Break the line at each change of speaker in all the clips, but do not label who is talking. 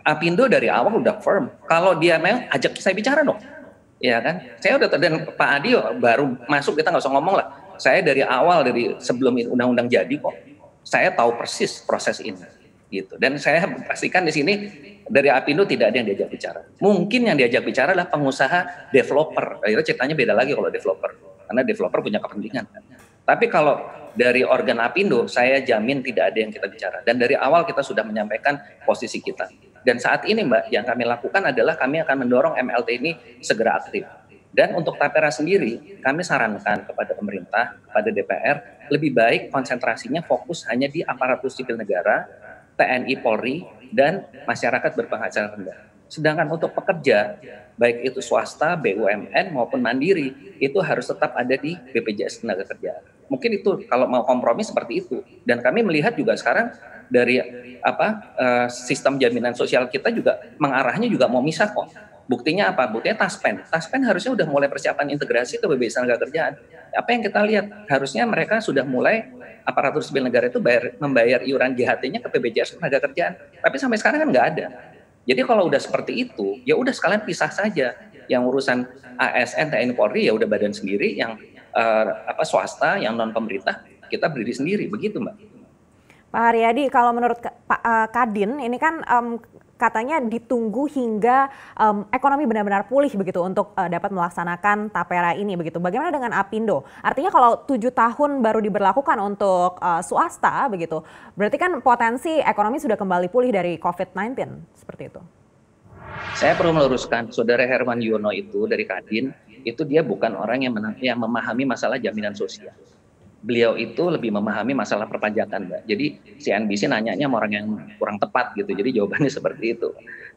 Apindo dari awal udah firm. Kalau dia memang ajak saya bicara dong, ya kan? Saya udah dan Pak Adi baru masuk, kita nggak usah ngomong lah. Saya dari awal, dari sebelum undang-undang jadi kok, saya tahu persis proses ini, gitu. Dan saya pastikan di sini dari Apindo tidak ada yang diajak bicara. Mungkin yang diajak bicara adalah pengusaha developer. Akhirnya ceritanya beda lagi kalau developer, karena developer punya kepentingan. Tapi kalau dari organ Apindo, saya jamin tidak ada yang kita bicara. Dan dari awal kita sudah menyampaikan posisi kita. Dan saat ini Mbak, yang kami lakukan adalah kami akan mendorong MLT ini segera aktif. Dan untuk Tapera sendiri, kami sarankan kepada pemerintah, kepada DPR, lebih baik konsentrasinya fokus hanya di aparatur sipil negara, TNI, Polri, dan masyarakat berpenghasilan rendah. Sedangkan untuk pekerja, baik itu swasta, BUMN maupun mandiri, itu harus tetap ada di BPJS Tenagakerjaan. Mungkin itu kalau mau kompromi seperti itu. Dan kami melihat juga sekarang dari sistem jaminan sosial kita juga mengarahnya juga mau misah kok. Buktinya apa? Buktinya Taspen. Taspen harusnya udah mulai persiapan integrasi ke BPJS Tenagakerjaan. Apa yang kita lihat? Harusnya mereka sudah mulai aparatur sipil negara itu membayar iuran JHT-nya ke BPJS Tenagakerjaan. Tapi sampai sekarang kan nggak ada. Jadi kalau udah seperti itu, ya udah sekalian pisah saja. Yang urusan ASN, TNI, Polri ya udah badan sendiri, yang swasta, yang non pemerintah kita berdiri sendiri, begitu Mbak.
Pak Haryadi, kalau menurut Pak Kadin, ini kan katanya ditunggu hingga ekonomi benar-benar pulih begitu untuk dapat melaksanakan Tapera ini begitu. Bagaimana dengan Apindo? Artinya kalau 7 tahun baru diberlakukan untuk swasta begitu, berarti kan potensi ekonomi sudah kembali pulih dari COVID-19 seperti itu.
Saya perlu meluruskan, Saudara Herman Yono itu dari Kadin, itu dia bukan orang yang memahami masalah jaminan sosial. Beliau itu lebih memahami masalah perpajakan, Mbak. Jadi CNBC nanyanya sama orang yang kurang tepat gitu. Jadi jawabannya seperti itu.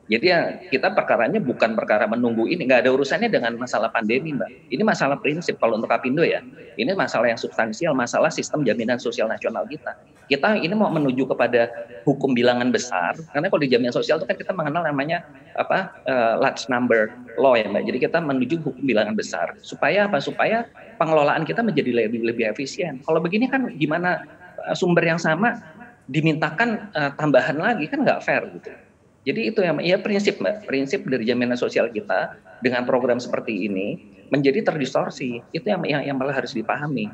Jadi ya kita perkaranya bukan perkara menunggu ini, nggak ada urusannya dengan masalah pandemi, Mbak. Ini masalah prinsip kalau untuk Apindo ya. Ini masalah yang substansial, masalah sistem jaminan sosial nasional kita. Kita ini mau menuju kepada hukum bilangan besar, karena kalau di jaminan sosial itu kan kita mengenal namanya large number law ya Mbak. Jadi kita menuju hukum bilangan besar. Supaya apa? Supaya pengelolaan kita menjadi lebih efisien. Kalau begini kan gimana sumber yang sama dimintakan tambahan lagi, kan nggak fair gitu. Jadi itu yang ya prinsip Mbak, prinsip dari jaminan sosial kita dengan program seperti ini menjadi terdistorsi. Itu yang malah harus dipahami.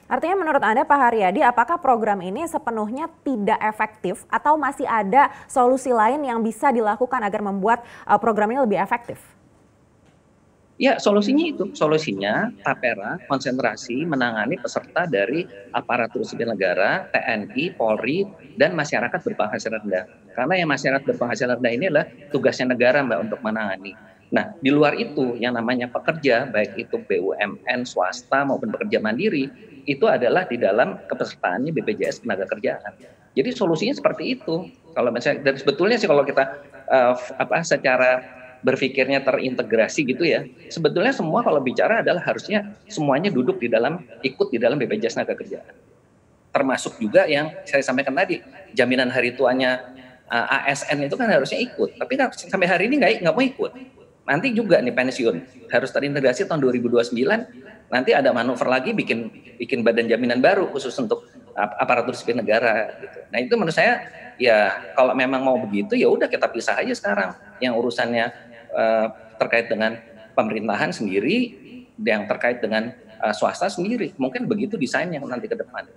Artinya menurut Anda Pak Haryadi, apakah program ini sepenuhnya tidak efektif atau masih ada solusi lain yang bisa dilakukan agar membuat program ini lebih efektif?
Ya, solusinya itu. Solusinya Tapera konsentrasi menangani peserta dari aparatur sipil negara, TNI, Polri, dan masyarakat berpenghasilan rendah. Karena yang masyarakat berpenghasilan rendah ini adalah tugasnya negara Mbak untuk menangani. Nah, di luar itu yang namanya pekerja, baik itu BUMN, swasta maupun pekerja mandiri, itu adalah di dalam kepesertaannya BPJS Tenagakerjaan. Jadi solusinya seperti itu. Kalau misalnya, dan sebetulnya sih kalau kita secara berpikirnya terintegrasi gitu ya, sebetulnya semua kalau bicara adalah harusnya semuanya duduk ikut di dalam BPJS Tenagakerjaan. Termasuk juga yang saya sampaikan tadi, jaminan hari tuanya ASN itu kan harusnya ikut, tapi kan sampai hari ini nggak mau ikut. Nanti juga nih pensiun harus terintegrasi tahun 2029, nanti ada manuver lagi bikin badan jaminan baru khusus untuk aparatur sipil negara gitu. Nah itu menurut saya ya kalau memang mau begitu ya udah kita pisah aja sekarang, yang urusannya terkait dengan pemerintahan sendiri, yang terkait dengan swasta sendiri. Mungkin begitu desainnya nanti ke depan.